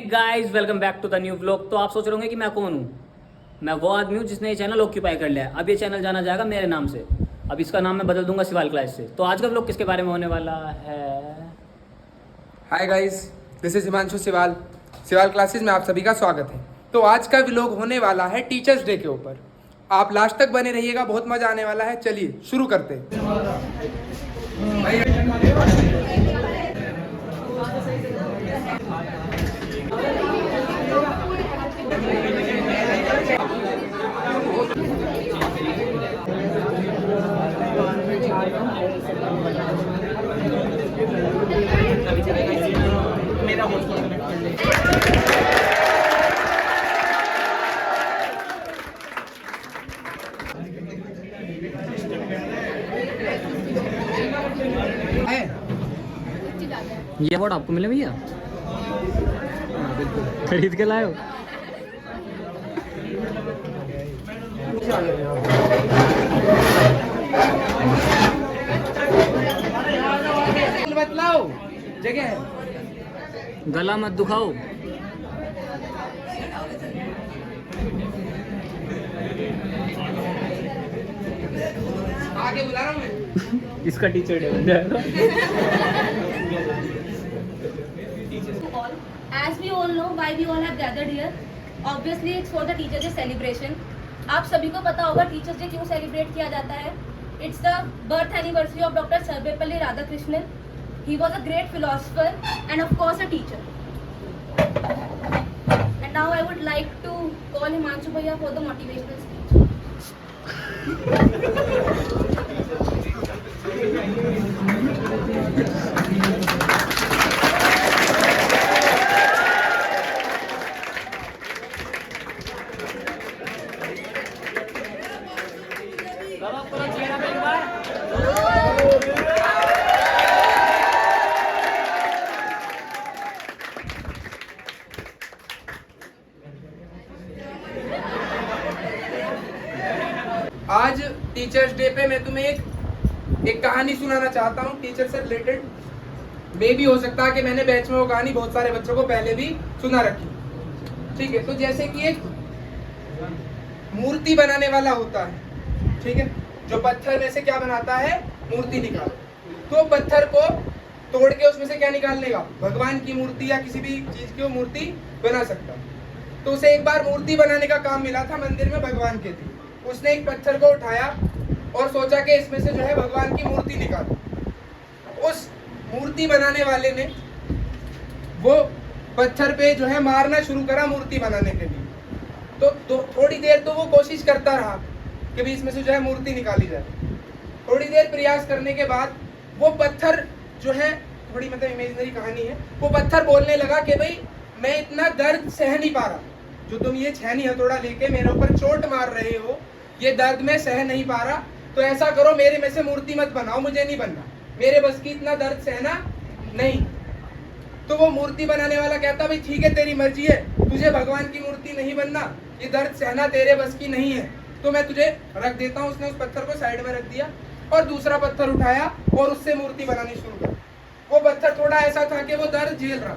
Guys welcome back to the new vlog. तो आप सोच रहे होंगे कि मैं कौन हूँ। मैं वो आदमी हूँ जिसने ये चैनल ऑक्यूपाई कर लिया है। अब ये चैनल जाना जाएगा मेरे नाम से। अब इसका नाम मैं बदल दूंगा शिवाल क्लास से। तो आज का व्लॉग किसके बारे में होने वाला है? Hi guys, this is Himanshu Siwal. Siwal classes में आप सभी का स्वागत है। तो आज का व्लॉग होने वाला है टीचर्स डे के ऊपर। आप लास्ट तक बने रहिएगा, बहुत मजा आने वाला है। चलिए शुरू करते हैं। ये अवार्ड आपको मिले भैया? खरीद के लाए हो? बतलाओ, जगह है। गला मत दुखाओ। आगे बुला रहा हूँ मैं। इसका टीचर डे बन जाएगा। As we all know why we all have gathered here, obviously it's for the Teachers Day celebration. आप सभी को पता होगा टीचर्स डे क्यों सेलिब्रेट किया जाता है। It's the birth anniversary of Dr. Sarvepalli Radhakrishnan. He was a great philosopher and of course a teacher. And now I would like to call Himanshu Bhaiya for the motivational speech. आज teachers day पे मैं तुम्हें एक कहानी सुनाना चाहता हूँ teacher से रिलेटेड। मे भी हो सकता है कि मैंने बैच में वो कहानी बहुत सारे बच्चों को पहले भी सुना रखी। ठीक है, तो जैसे कि एक मूर्ति बनाने वाला होता है, ठीक है, जो पत्थर में से क्या बनाता है, मूर्ति निकाल। तो पत्थर को तोड़ के उसमें से क्या निकालने का, भगवान की मूर्ति या किसी भी चीज की वो मूर्ति बना सकता। तो उसे एक बार मूर्ति बनाने का काम मिला था मंदिर में भगवान के लिए। उसने एक पत्थर को उठाया और सोचा कि इसमें से जो है भगवान की मूर्ति निकालो। उस मूर्ति बनाने वाले ने वो पत्थर पे जो है मारना शुरू करा मूर्ति बनाने के लिए। तो थोड़ी देर तो वो कोशिश करता रहा कि भाई इसमें से जो है मूर्ति निकाली जाए। थोड़ी देर प्रयास करने के बाद वो पत्थर जो है, थोड़ी मतलब इमेजिनरी कहानी है, वो पत्थर बोलने लगा कि भाई मैं इतना दर्द सह नहीं पा रहा, जो तुम ये छेनी हथौड़ा लेके मेरे ऊपर चोट मार रहे हो, ये दर्द मैं सह नहीं पा रहा। तो ऐसा करो, मेरे में से मूर्ति मत बनाओ, मुझे नहीं बनना, मेरे बस की इतना दर्द सहना नहीं। तो वो मूर्ति बनाने वाला कहता भाई ठीक है, तेरी मर्जी है, तुझे भगवान की मूर्ति नहीं बनना, ये दर्द सहना तेरे बस की नहीं है, तो मैं तुझे रख देता हूँ। उसने उस पत्थर को साइड में रख दिया और दूसरा पत्थर उठाया और उससे मूर्ति बनानी शुरू कर। वो पत्थर थोड़ा ऐसा था कि वो दर्द झेल रहा।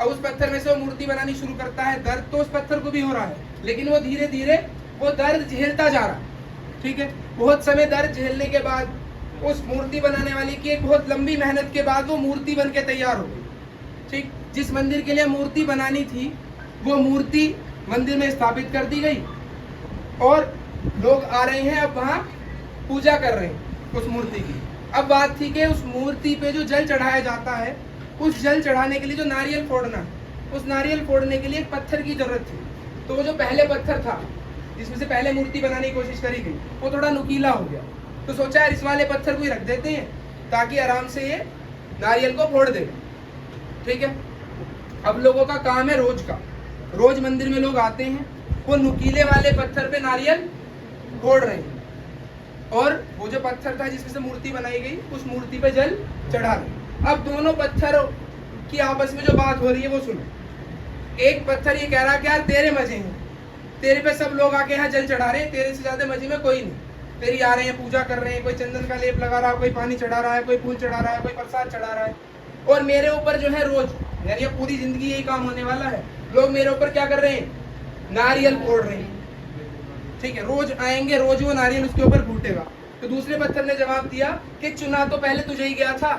अब उस पत्थर में से वो मूर्ति बनानी शुरू करता है। दर्द तो उस पत्थर को भी हो रहा है, लेकिन वो धीरे धीरे वो दर्द झेलता जा रहा। ठीक है, बहुत समय दर्द झेलने के बाद उस मूर्ति बनाने वाले की एक बहुत लंबी मेहनत के बाद वो मूर्ति बन के तैयार हो गई। ठीक, जिस मंदिर के लिए मूर्ति बनानी थी वो मूर्ति मंदिर में स्थापित कर दी गई और लोग आ रहे हैं, अब वहाँ पूजा कर रहे हैं उस मूर्ति की। अब बात थी कि उस मूर्ति पे जो जल चढ़ाया जाता है, उस जल चढ़ाने के लिए जो नारियल फोड़ना, उस नारियल फोड़ने के लिए एक पत्थर की जरूरत थी। तो वो जो पहले पत्थर था जिसमें से पहले मूर्ति बनाने की कोशिश करी गई, वो थोड़ा नुकीला हो गया। तो सोचा यार इस वाले पत्थर को ही रख देते हैं ताकि आराम से ये नारियल को फोड़ दे। ठीक है, अब लोगों का काम है रोज का, रोज मंदिर में लोग आते हैं, वो नुकीले वाले पत्थर पे नारियल फोड़ रहे हैं और वो जो पत्थर था जिसमें से मूर्ति बनाई गई, उस मूर्ति पे जल चढ़ा रहे। अब दोनों पत्थरों की आपस में जो बात हो रही है वो सुनो। एक पत्थर ये कह रहा कि यार तेरे मजे हैं, तेरे पे सब लोग आके यहाँ जल चढ़ा रहे हैं, तेरे से ज्यादा मजे में कोई नहीं। तेरी आ रहे हैं, पूजा कर रहे हैं, कोई चंदन का लेप लगा रहा है, कोई पानी चढ़ा रहा है, कोई फूल चढ़ा रहा है, कोई प्रसाद चढ़ा रहा है, और मेरे ऊपर जो है रोज यानी अब पूरी जिंदगी यही काम होने वाला है। लोग मेरे ऊपर क्या कर रहे हैं, नारियल फोड़ रहे हैं, ठीक है, रोज आएंगे, रोज वो नारियल उसके ऊपर फूटेगा। तो दूसरे पत्थर ने जवाब दिया कि चुना तो पहले तुझे ही गया था,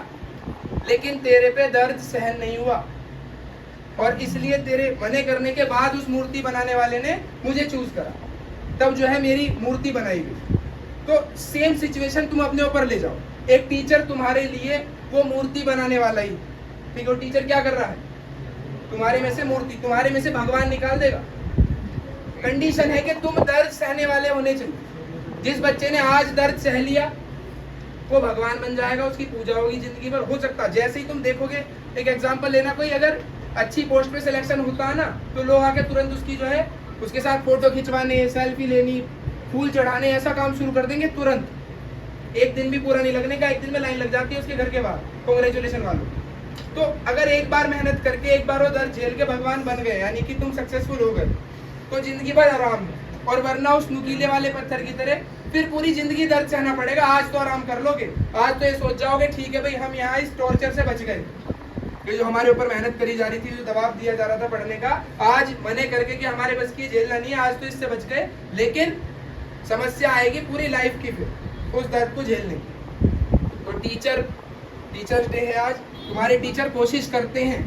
लेकिन तेरे पे दर्द सहन नहीं हुआ और इसलिए तेरे मने करने के बाद उस मूर्ति बनाने वाले ने मुझे चूज करा, तब जो है मेरी मूर्ति बनाई गई। तो सेम सिचुएशन तुम अपने ऊपर ले जाओ। एक टीचर तुम्हारे लिए वो मूर्ति बनाने वाला ही, ठीक है, वो टीचर क्या कर रहा है, तुम्हारे में से मूर्ति, तुम्हारे में से भगवान निकाल देगा। कंडीशन है कि तुम दर्द सहने वाले होने चाहिए। जिस बच्चे ने आज दर्द सह लिया वो भगवान बन जाएगा, उसकी पूजा होगी जिंदगी भर। हो सकता है जैसे ही तुम देखोगे, एक एग्जांपल लेना, कोई अगर अच्छी पोस्ट पे सिलेक्शन होता है ना, तो लोग आके तुरंत उसकी जो है उसके साथ फोटो खिंचवाने, सेल्फी लेनी, फूल चढ़ाने, ऐसा काम शुरू कर देंगे तुरंत। एक दिन भी पूरा नहीं लगने का, एक दिन में लाइन लग जाती है उसके घर के बाहर, कांग्रेचुलेशन वालों। तो अगर एक बार मेहनत करके एक बार वो दर्द झेल के भगवान बन गए, यानी कि तुम सक्सेसफुल हो गए, तो जिंदगी भर आराम है। और वरना उस नुकीले वाले पत्थर की तरह फिर पूरी जिंदगी दर्द सहना पड़ेगा। आज तो आराम कर लोगे, आज तो ये सोच जाओगे ठीक है भाई हम यहाँ इस टॉर्चर से बच गए, ये जो हमारे ऊपर मेहनत करी जा रही थी, जो दबाव दिया जा रहा था पढ़ने का, आज मने करके कि हमारे बस की झेलना नहीं है, आज तो इससे बच गए। लेकिन समस्या आएगी पूरी लाइफ की फिर उस दर्द को झेलने की। तो टीचर्स डे है आज, तुम्हारे टीचर कोशिश करते हैं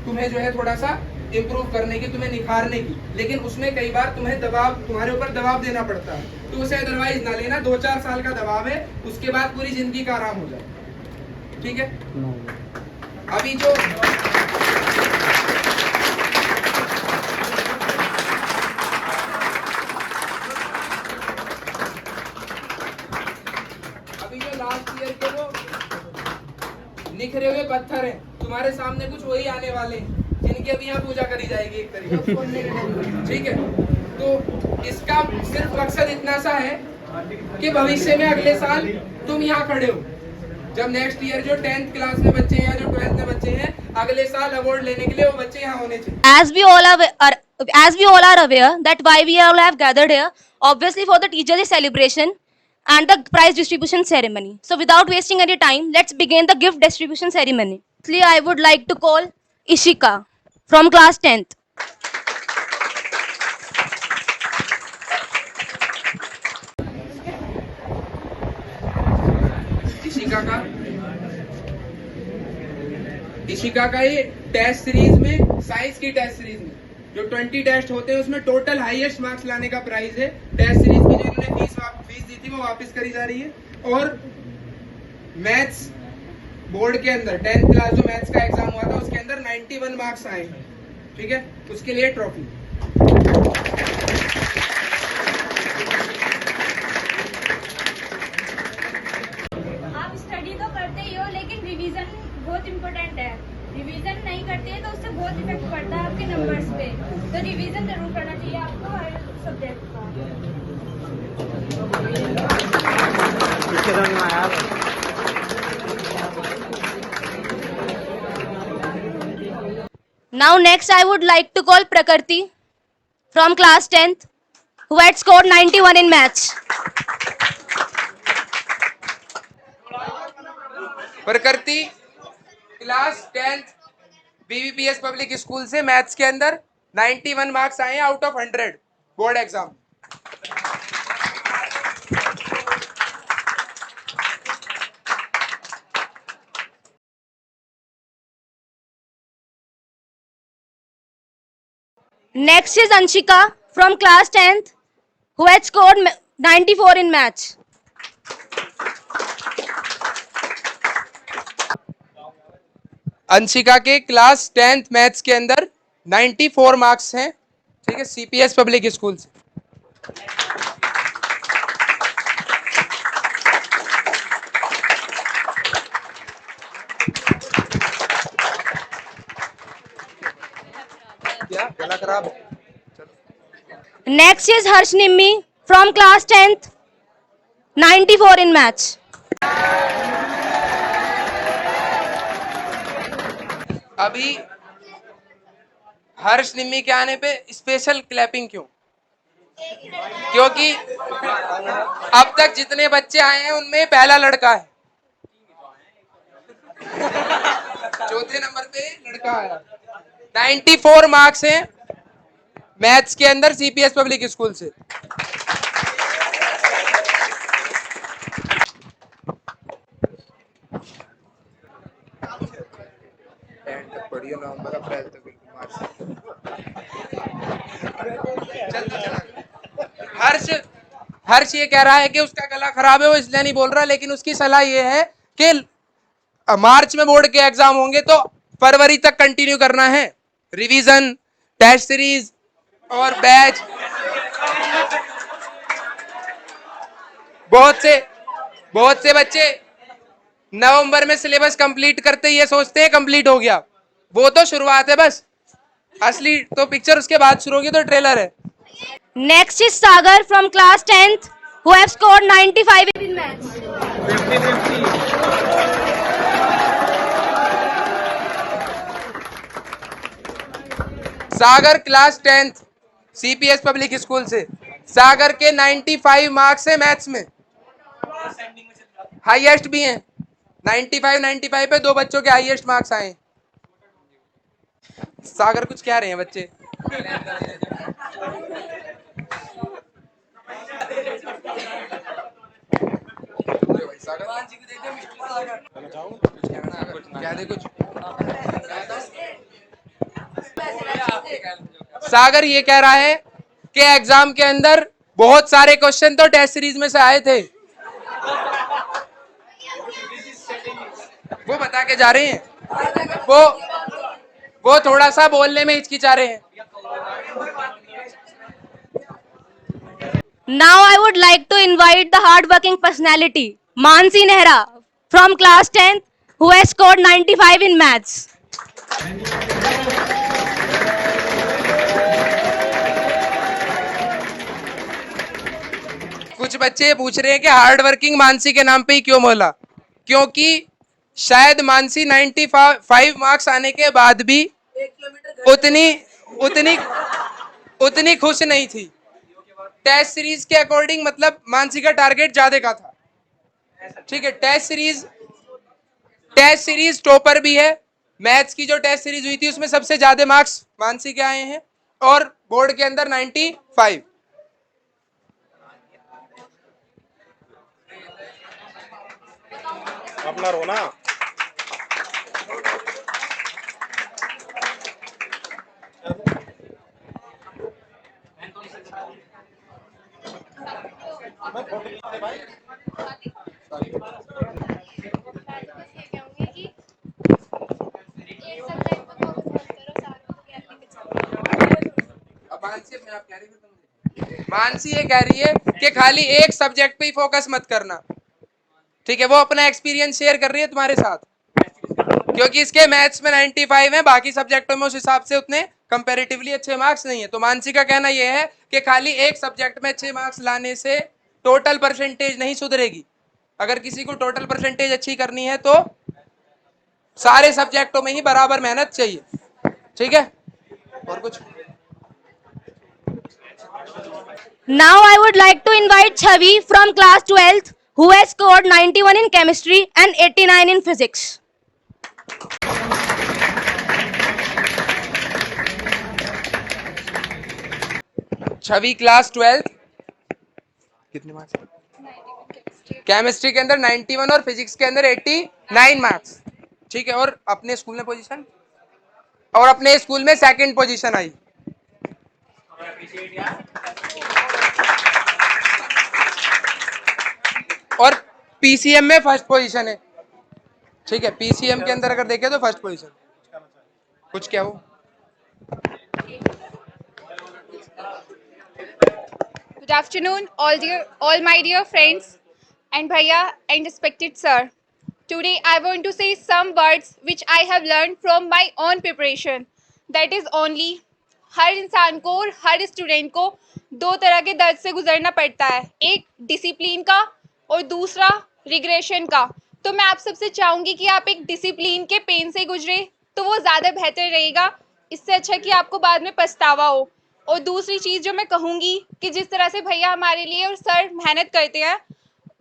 तुम्हें जो है थोड़ा सा इम्प्रूव करने की, तुम्हें निखारने की, लेकिन उसमें कई बार तुम्हें तुम्हारे ऊपर दबाव देना पड़ता है। तो उसे अदरवाइज ना लेना, 2-4 साल का दबाव है, उसके बाद पूरी जिंदगी का आराम हो जाए, ठीक है। अभी जो लास्ट ईयर के वो निखरे हुए पत्थर हैं, तुम्हारे सामने कुछ वही आने वाले हैं जिनकी अभी यहाँ पूजा करी जाएगी एक तरीके से, ठीक है। तो इसका सिर्फ मकसद इतना सा है कि भविष्य में अगले साल तुम यहाँ खड़े हो, जब नेक्स्ट ईयर जो 10th क्लास में बच्चे हैं या जो 12th में बच्चे हैं, अगले साल अवार्ड लेने के लिए वो बच्चे यहाँ होने चाहिए। As we all are aware that why we all have gathered here, obviously for the Teachers' Day celebration and the prize distribution ceremony. So without wasting any time, let's begin the gift distribution ceremony. Firstly, I would like to call Ishika from class 10th. Ishika का ये test series में, science की test series में जो 20 test होते हैं उसमें total highest marks लाने का प्राइज है। टेस्ट सीरीज की जो इन्होंने फीस दी थी वो वापस करी जा रही है। और मैथ्स बोर्ड के अंदर 10th क्लास जो मैथ्स का एग्जाम हुआ था उसके अंदर 91 मार्क्स आए हैं, ठीक है, उसके लिए ट्रॉफी। आप स्टडी तो करते ही हो, लेकिन रिवीजन बहुत इम्पोर्टेंट है। रिवीजन नहीं करते हैं तो उससे बहुत इफेक्ट पड़ता है आपके नंबर्स पे, तो रिवीजन जरूर करना चाहिए आपको हर सब्जेक्ट का। Now next I would like to call Prakriti from class 10th who had scored 91 in maths. प्रकृति class 10th BBPS public school से मैथ्स के अंदर 91 मार्क्स आए out of 100 board exam. Next is Anshika from class 10th who had scored 94 in maths. Anshika के class 10th maths के अंदर 94 marks हैं, ठीक है, CPS पब्लिक स्कूल से। क्या गला खराब है? Next is Harsh Nimmi from class 10th, 94 in maths. अभी हर्ष निम्मी के आने पे स्पेशल क्लैपिंग क्यों? क्योंकि अब तक जितने बच्चे आए हैं उनमें पहला लड़का है, चौथे नंबर पे लड़का आया। 94 मार्क्स हैं मैथ्स के अंदर सीपीएस पब्लिक स्कूल से। नवंबर अप्रैल तक हर्ष हर्ष ये कह रहा है कि उसका गला खराब है, वो इसलिए नहीं बोल रहा, लेकिन उसकी सलाह ये है कि मार्च में बोर्ड के एग्जाम होंगे तो फरवरी तक कंटिन्यू करना है रिवीजन, टेस्ट सीरीज और बैच। बहुत से बच्चे नवंबर में सिलेबस कंप्लीट करते ये सोचते हैं कंप्लीट हो गया, वो तो शुरुआत है बस, असली तो पिक्चर उसके बाद शुरू होगी, तो ट्रेलर है। Next is Sagar from class 10th who have scored 95 in maths. 50-50। Sagar class 10th CPS public school से। सागर के 95 मार्क्स है मैथ्स में, हाईएस्ट भी हैं। 95 पे 2 बच्चों के हाईएस्ट मार्क्स आए। सागर कुछ कह रहे हैं बच्चे? क्या दे कुछ? सागर ये कह रहा है कि एग्जाम के अंदर बहुत सारे क्वेश्चन तो टेस्ट सीरीज में से आए थे, वो बता के जा रहे हैं। वो थोड़ा सा बोलने में हिचकिचा रहे हैं। Now I would like to invite the hard-working personality Mansi Nehra from class 10th who has scored 95 in maths. कुछ बच्चे पूछ रहे हैं कि हार्ड वर्किंग मानसी के नाम पे ही क्यों बोला, क्योंकि शायद मानसी 95 मार्क्स आने के बाद भी उतनी खुश नहीं थी। टेस्ट सीरीज के अकॉर्डिंग मतलब मानसी का टारगेट ज्यादा का था, ठीक है। टेस्ट सीरीज टॉपर भी है। मैथ्स की जो टेस्ट सीरीज हुई थी उसमें सबसे ज्यादा मार्क्स मानसी के आए हैं और बोर्ड के अंदर 95। अपना रोना मानसी ये कह रही है कि खाली एक सब्जेक्ट पे ही फोकस मत करना, ठीक है। वो अपना एक्सपीरियंस शेयर कर रही है तुम्हारे साथ, क्योंकि इसके मैथ्स में 95 है, बाकी सब्जेक्टों में उस हिसाब से उतने कंपैरेटिवली अच्छे मार्क्स नहीं है। तो मानसी का कहना यह है कि खाली एक सब्जेक्ट में अच्छे मार्क्स लाने से टोटल परसेंटेज नहीं सुधरेगी। अगर किसी को टोटल परसेंटेज अच्छी करनी है तो सारे सब्जेक्टों में ही बराबर मेहनत चाहिए, ठीक है। और कुछ? Now I would like to invite Chavi from class 12th who has scored 91 in chemistry and 89 in physics. Chhavi class 12 कितने मार्क्स? केमिस्ट्री के अंदर 91 और फिजिक्स के अंदर 89 मार्क्स, ठीक है। और अपने स्कूल में पोजीशन, और अपने स्कूल में सेकंड पोजीशन आई। और पीसीएम में फर्स्ट पोजीशन है, ठीक है। पीसीएम के अंदर अगर देखें तो फर्स्ट पोजीशन। कुछ क्या हो? Good afternoon, all my dear friends and bhaiya and respected sir. Today I want to say some words which I have learned from my own preparation. That is only, हर इंसान को और हर student को दो तरह के दर्द से गुजरना पड़ता है, एक डिसिप्लिन का और दूसरा रिग्रेशन का। तो मैं आप सबसे चाहूँगी कि आप एक डिसिप्लिन के पेन से गुजरे तो वो ज़्यादा बेहतर रहेगा, इससे अच्छा कि आपको बाद में पछतावा हो। और दूसरी चीज़ जो मैं कहूँगी कि जिस तरह से भैया हमारे लिए और सर मेहनत करते हैं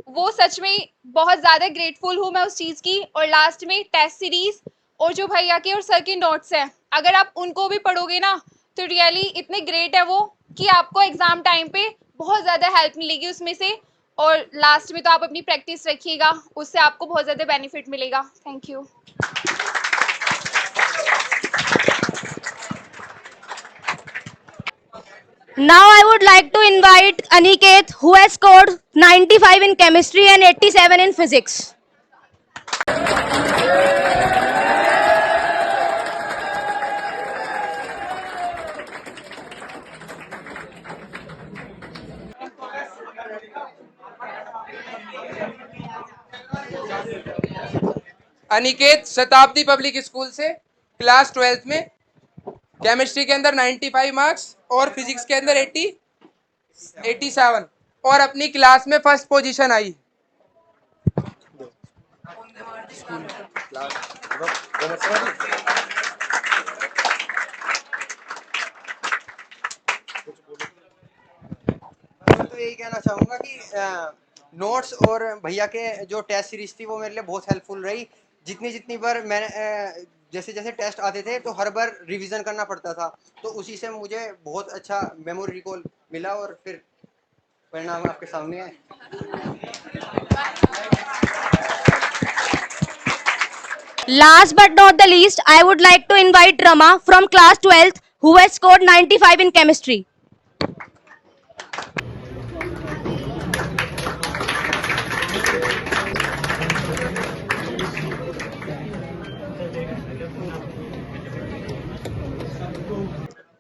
वो सच में बहुत ज़्यादा ग्रेटफुल हूँ मैं उस चीज़ की। और लास्ट में टेस्ट सीरीज़ और जो भैया के और सर के नोट्स हैं, अगर आप उनको भी पढ़ोगे ना तो रियली इतने ग्रेट है वो कि आपको एग्जाम टाइम पे बहुत ज़्यादा हेल्प मिलेगी उसमें से। और लास्ट में तो आप अपनी प्रैक्टिस रखिएगा, उससे आपको बहुत ज़्यादा बेनिफिट मिलेगा। Thank you. Now I would like to invite Aniket, who has scored 95 in chemistry and 87 in physics. Aniket शताब्दी पब्लिक स्कूल से क्लास 12th में केमिस्ट्री के अंदर 95 मार्क्स और फिजिक्स के अंदर 87 और अपनी क्लास में फर्स्ट पोजीशन आई। मैं तो यही कहना चाहूँगा कि नोट्स और भैया के जो टेस्ट सीरीज थी वो मेरे लिए बहुत हेल्पफुल रही। जितनी जितनी बार मैंने जैसे जैसे टेस्ट आते थे तो हर बार रिवीजन करना पड़ता था, तो उसी से मुझे बहुत अच्छा मेमोरी रिकॉल मिला और फिर परिणाम आपके सामने है। Last but not the least, I would like to invite Rama from class 12th, who has scored 95 in chemistry.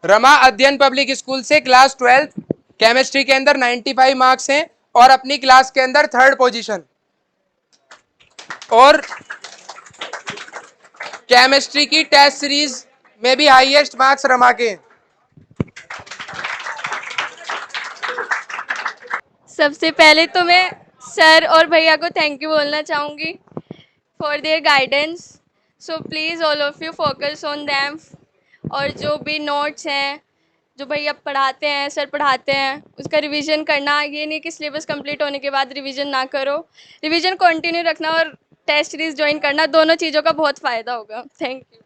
Rama अध्ययन पब्लिक स्कूल से क्लास 12th केमिस्ट्री के अंदर 95 मार्क्स हैं और अपनी क्लास के अंदर थर्ड पोजीशन। और केमिस्ट्री की टेस्ट सीरीज में भी हाईएस्ट मार्क्स रमा के हैं। सबसे पहले तो मैं सर और भैया को थैंक यू बोलना चाहूँगी for their guidance. So please all of you focus on them. और जो भी नोट्स हैं जो भैया पढ़ाते हैं, सर पढ़ाते हैं, उसका रिवीजन करना। ये नहीं कि सिलेबस कंप्लीट होने के बाद रिवीजन ना करो, रिवीजन कंटिन्यू रखना और टेस्ट सीरीज ज्वाइन करना, दोनों चीज़ों का बहुत फ़ायदा होगा। Thank you.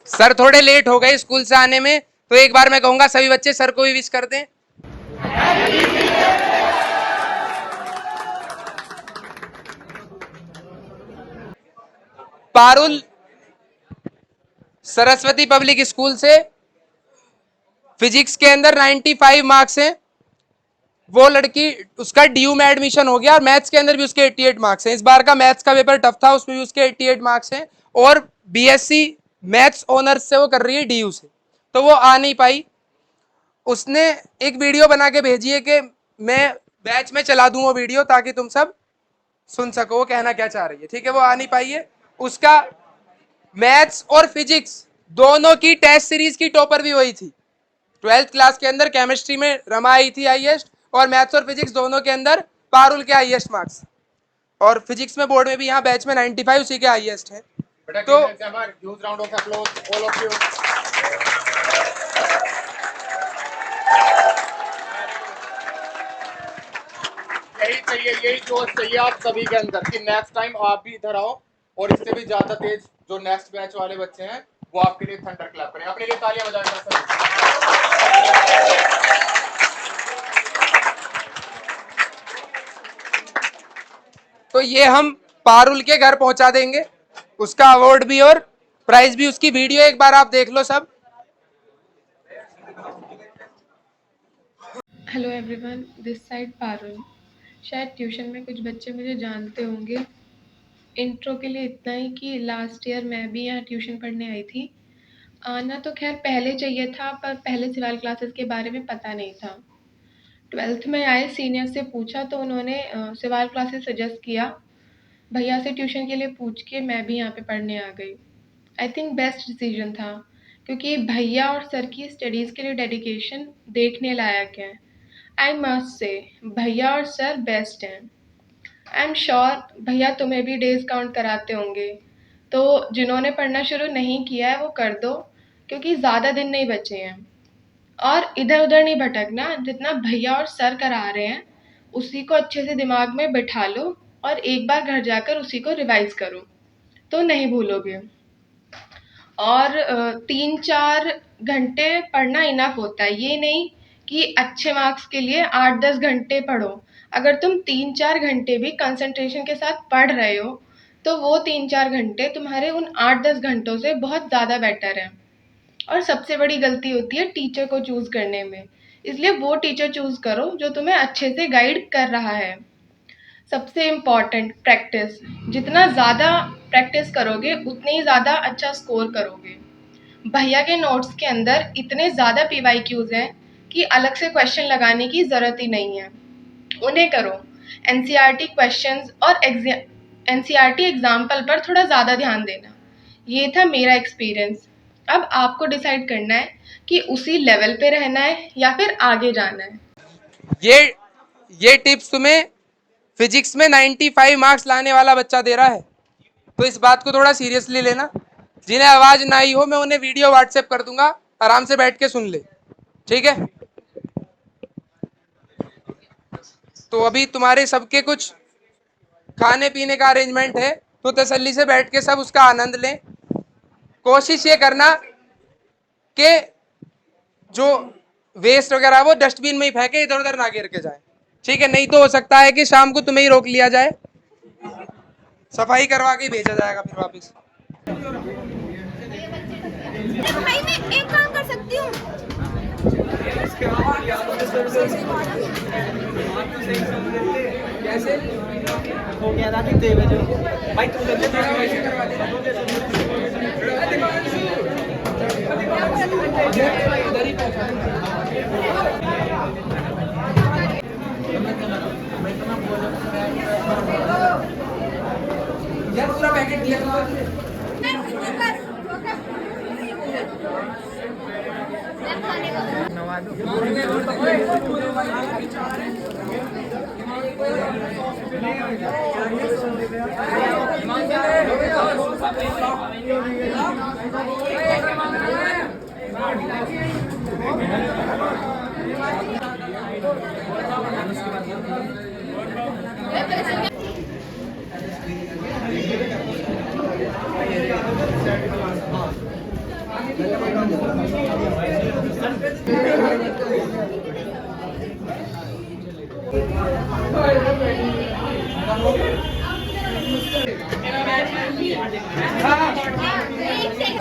सर थोड़े लेट हो गए स्कूल से आने में, तो एक बार मैं कहूंगा सभी बच्चे सर को भी विश कर दें। पारुल सरस्वती पब्लिक स्कूल से फिजिक्स के अंदर 95 मार्क्स हैं। वो लड़की, उसका डीयू में एडमिशन हो गया और मैथ्स के अंदर भी उसके 88 मार्क्स हैं। इस बार का मैथ्स का पेपर टफ था, उसमें भी उसके 88 मार्क्स हैं और बीएससी मैथ्स ऑनर्स से वो कर रही है डीयू से, तो वो आ नहीं पाई। उसने एक वीडियो बना के भेजी है कि मैं बैच में चला दूं वो वीडियो ताकि तुम सब सुन सको वो कहना क्या चाह रही है। ठीक है, वो आ नहीं पाई है। उसका मैथ्स और फिजिक्स दोनों की टेस्ट सीरीज की टॉपर भी वही थी। 12th क्लास के अंदर केमिस्ट्री में रमा आई थी हाईएस्ट और मैथ्स और फिजिक्स दोनों के अंदर पारुल के हाईएस्ट मार्क्स, और फिजिक्स में बोर्ड में भी यहाँ बैच में 95 उसी के हाईएस्ट है। तो यही जोश चाहिए आप सभी के अंदर कि नेक्स्ट टाइम आप भी इधर आओ और इससे भी ज्यादा तेज जो नेक्स्ट बैच वाले बच्चे हैं वो आपके लिए थंडर क्लैप करें। अपने लिए तालियां बजाएं। तो ये हम पारुल के घर पहुंचा देंगे, उसका अवार्ड भी और प्राइज भी। उसकी वीडियो एक बार आप देख लो सब। Hello everyone, this side Parul. शायद ट्यूशन में कुछ बच्चे मुझे जानते होंगे। इंट्रो के लिए इतना ही कि लास्ट ईयर मैं भी यहाँ ट्यूशन पढ़ने आई थी। आना तो खैर पहले चाहिए था, पर पहले सवाल क्लासेस के बारे में पता नहीं था। 12th में आए, सीनियर से पूछा तो उन्होंने सवाल क्लासेस सजेस्ट किया। भैया से ट्यूशन के लिए पूछ के मैं भी यहाँ पे पढ़ने आ गई। आई थिंक बेस्ट डिसीजन था, क्योंकि भैया और सर की स्टडीज़ के लिए डेडिकेशन देखने लायक है। आई मस्ट से भैया और सर बेस्ट हैं। आई एम श्योर भैया तुम्हें भी डेज काउंट कराते होंगे, तो जिन्होंने पढ़ना शुरू नहीं किया है वो कर दो, क्योंकि ज़्यादा दिन नहीं बचे हैं। और इधर उधर नहीं भटकना, जितना भैया और सर करा रहे हैं उसी को अच्छे से दिमाग में बिठा लो और एक बार घर जाकर उसी को रिवाइज करो तो नहीं भूलोगे। और 3-4 घंटे पढ़ना इनफ होता है, ये नहीं कि अच्छे मार्क्स के लिए 8-10 घंटे पढ़ो। अगर तुम 3-4 घंटे भी कंसंट्रेशन के साथ पढ़ रहे हो तो वो 3-4 घंटे तुम्हारे उन 8-10 घंटों से बहुत ज़्यादा बेटर है। और सबसे बड़ी गलती होती है टीचर को चूज़ करने में, इसलिए वो टीचर चूज़ करो जो तुम्हें अच्छे से गाइड कर रहा है। सबसे इम्पॉर्टेंट प्रैक्टिस, जितना ज़्यादा प्रैक्टिस करोगे उतने ही ज़्यादा अच्छा स्कोर करोगे। भैया के नोट्स के अंदर इतने ज़्यादा PYQs हैं कि अलग से क्वेश्चन लगाने की ज़रूरत ही नहीं है, उन्हें करो। NCERT क्वेश्चंस और NCERT एग्जाम्पल पर थोड़ा ज़्यादा ध्यान देना। ये था मेरा एक्सपीरियंस। अब आपको डिसाइड करना है कि उसी लेवल पे रहना है या फिर आगे जाना है। ये टिप्स तुम्हें फिजिक्स में 95 मार्क्स लाने वाला बच्चा दे रहा है, तो इस बात को थोड़ा सीरियसली लेना। जिन्हें आवाज ना आई हो मैं उन्हें वीडियो व्हाट्सएप कर दूंगा, आराम से बैठ के सुन ले, ठीक है। तो अभी तुम्हारे सबके कुछ खाने पीने का अरेंजमेंट है, तो तसल्ली से बैठ के सब उसका आनंद लें। कोशिश ये करना कि जो वेस्ट वगैरह वो डस्टबिन में ही फेंके, इधर उधर ना गिर के जाए, ठीक है। नहीं तो हो सकता है कि शाम को तुम्हें ही रोक लिया जाए, सफाई करवा के भेजा जाएगा फिर वापस। भाई मैं एक काम कर सकती हूँ। कैसे हो गया था कितने बजे भाई तुम यार पूरा पैकेट दिया था।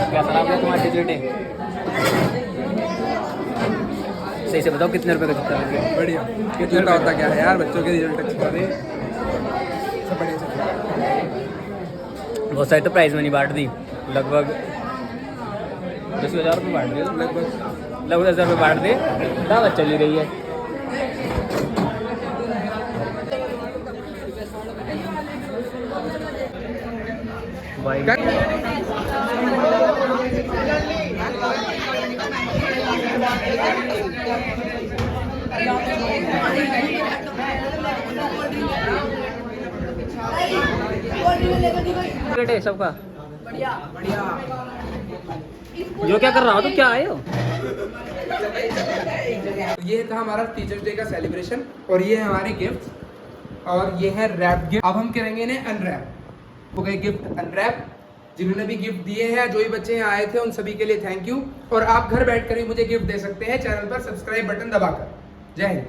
कैसा लगा तुम्हारी टिकटें? सही से बताओ कितने रुपए का जूता लग गया? बढ़िया। कितना का होता क्या है यार, बच्चों के रिजल्ट अच्छे कर रहे सब बढ़िया। बहुत सारी तो प्राइज मनी बांट दी, लगभग 10,000 रुपये बांट दिए, लगभग 10,000 रुपये बांट दिए। दावत चली रही है। भाई सबका बढ़िया बढ़िया। जो क्या कर रहा हो तो क्या आए हो? ये था हमारा टीचर्स डे का सेलिब्रेशन और ये है हमारे गिफ्ट और ये है रैप गिफ्ट। अब हम करेंगे इन्हें अनरैप। हो गए गिफ्ट अनरैप। जिन्होंने भी गिफ्ट दिए हैं, जो भी बच्चे यहाँ आए थे, उन सभी के लिए थैंक यू। और आप घर बैठकर भी मुझे गिफ्ट दे सकते हैं चैनल पर सब्सक्राइब बटन दबाकर। जय हिंद।